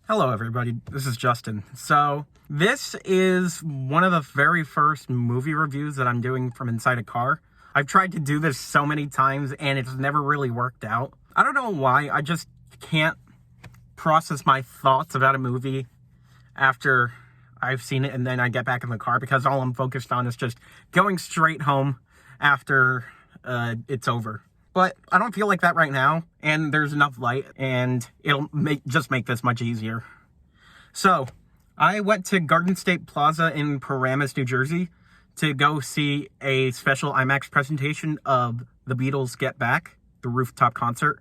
Hello everybody, this is Justin. So, this is one of the very first movie reviews that I'm doing from inside a car. I've tried to do this so many times and it's never really worked out. I don't know why, I just can't process my thoughts about a movie after I've seen it and then I get back in the car because all I'm focused on is just going straight home after it's over. But I don't feel like that right now, and there's enough light, and it'll make this much easier. So, I went to Garden State Plaza in Paramus, New Jersey, to go see a special IMAX presentation of the Beatles' Get Back, the Rooftop concert.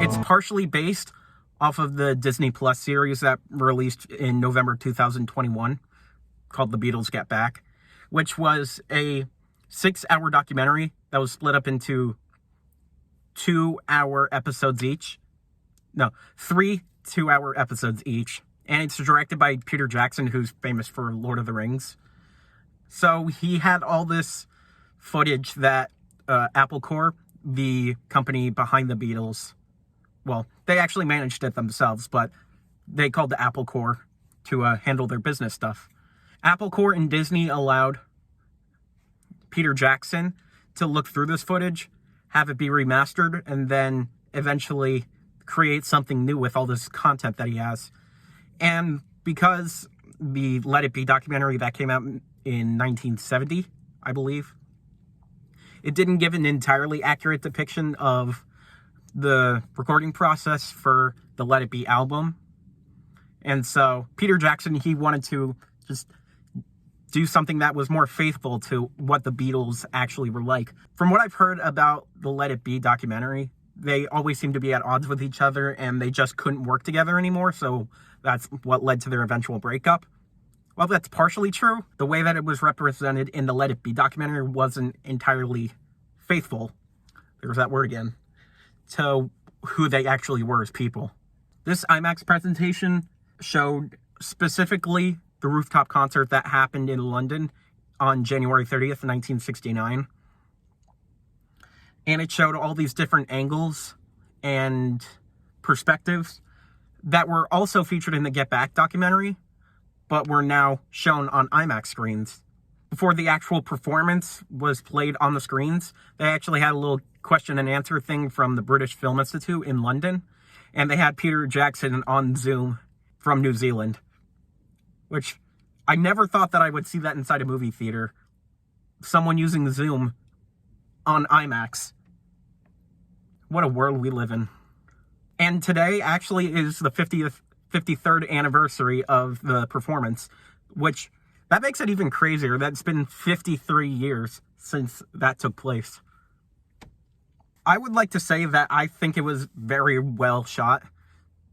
It's partially based off of the Disney Plus series that released in November 2021, called The Beatles' Get Back, which was a 6-hour documentary that was split up into 2-hour episodes each. No, 3 2-hour episodes each. And it's directed by Peter Jackson, who's famous for Lord of the Rings. So he had all this footage that Apple Corps, the company behind the Beatles, well, they actually managed it themselves, but they called the Apple Corps to handle their business stuff. Apple Corps and Disney allowed Peter Jackson to look through this footage, have it be remastered, and then eventually create something new with all this content that he has. And because the Let It Be documentary that came out in 1970, I believe, it didn't give an entirely accurate depiction of the recording process for the Let It Be album. And so Peter Jackson, he wanted to just do something that was more faithful to what the Beatles actually were like. From what I've heard about the Let It Be documentary, they always seem to be at odds with each other and they just couldn't work together anymore, so that's what led to their eventual breakup. Well, that's partially true. The way that it was represented in the Let It Be documentary wasn't entirely faithful, there's that word again, to who they actually were as people. This IMAX presentation showed specifically the Rooftop concert that happened in London on January 30th, 1969. And it showed all these different angles and perspectives that were also featured in the Get Back documentary, but were now shown on IMAX screens. Before the actual performance was played on the screens, they actually had a little question and answer thing from the British Film Institute in London, and they had Peter Jackson on Zoom from New Zealand. Which I never thought that I would see that inside a movie theater. Someone using Zoom on IMAX. What a world we live in. And today actually is the 53rd anniversary of the performance, which that makes it even crazier. That's been 53 years since that took place. I would like to say that I think it was very well shot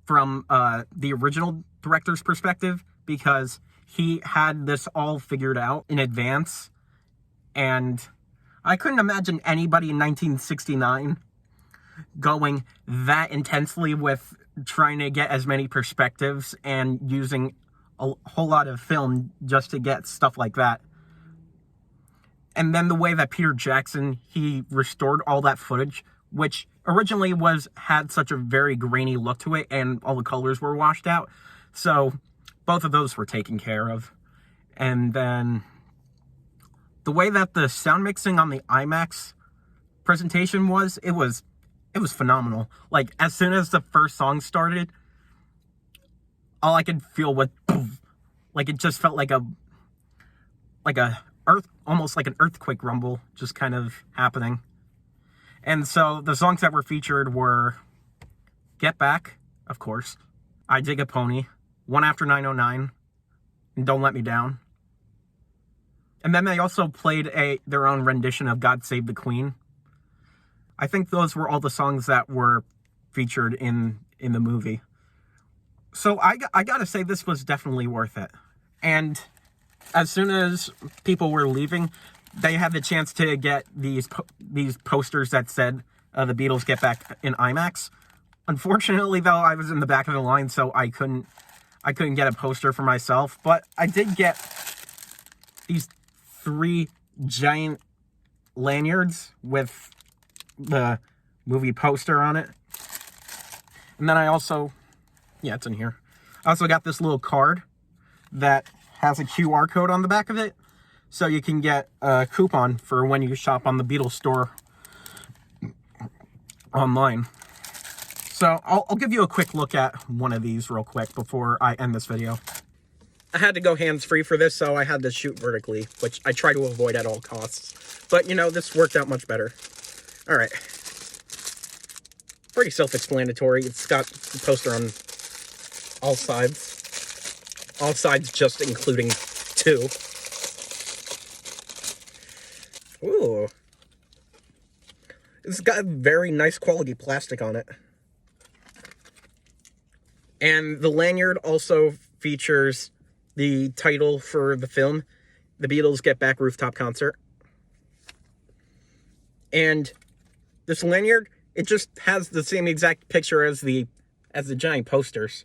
from the original director's perspective, because he had this all figured out in advance, and I couldn't imagine anybody in 1969 going that intensely with trying to get as many perspectives and using a whole lot of film just to get stuff like that. And then the way that Peter Jackson, he restored all that footage, which originally had such a very grainy look to it, and all the colors were washed out. So both of those were taken care of. And then the way that the sound mixing on the IMAX presentation was, it was phenomenal. Like, as soon as the first song started, all I could feel was poof. Like, it just felt like almost like an earthquake rumble just kind of happening. And so the songs that were featured were Get Back, of course, I Dig a Pony, One After 909, and Don't Let Me Down. And then they also played their own rendition of God Save the Queen. I think those were all the songs that were featured in the movie. So I gotta say, this was definitely worth it. And as soon as people were leaving, they had the chance to get these posters that said the Beatles Get Back in IMAX. Unfortunately, though, I was in the back of the line, so I couldn't get a poster for myself. But I did get these 3 giant lanyards with the movie poster on it. And then I also, yeah, it's in here. I also got this little card that has a QR code on the back of it. So you can get a coupon for when you shop on the Beatles store online. So I'll give you a quick look at one of these real quick before I end this video. I had to go hands-free for this, so I had to shoot vertically, which I try to avoid at all costs. But, you know, this worked out much better. All right. Pretty self-explanatory. It's got the poster on all sides. All sides just including 2. Ooh. It's got very nice quality plastic on it. And the lanyard also features the title for the film, The Beatles Get Back Rooftop Concert. And this lanyard, it just has the same exact picture as the giant posters.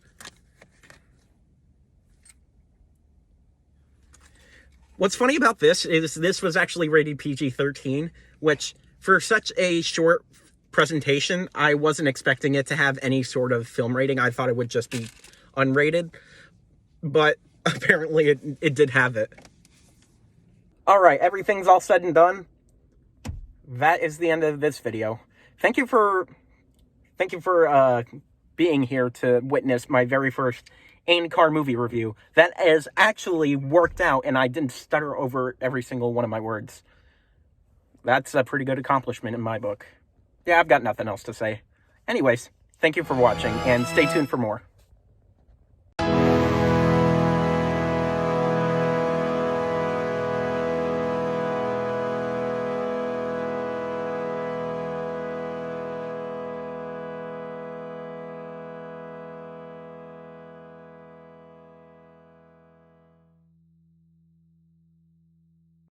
What's funny about this is this was actually rated PG-13, which for such a short presentation, I wasn't expecting it to have any sort of film rating. I thought it would just be unrated, but apparently it did have it. All right, everything's all said and done. That is the end of this video. Thank you for being here to witness my very first in-car movie review. That has actually worked out, and I didn't stutter over every single one of my words. That's a pretty good accomplishment in my book. Yeah, I've got nothing else to say. Anyways, thank you for watching, and stay tuned for more.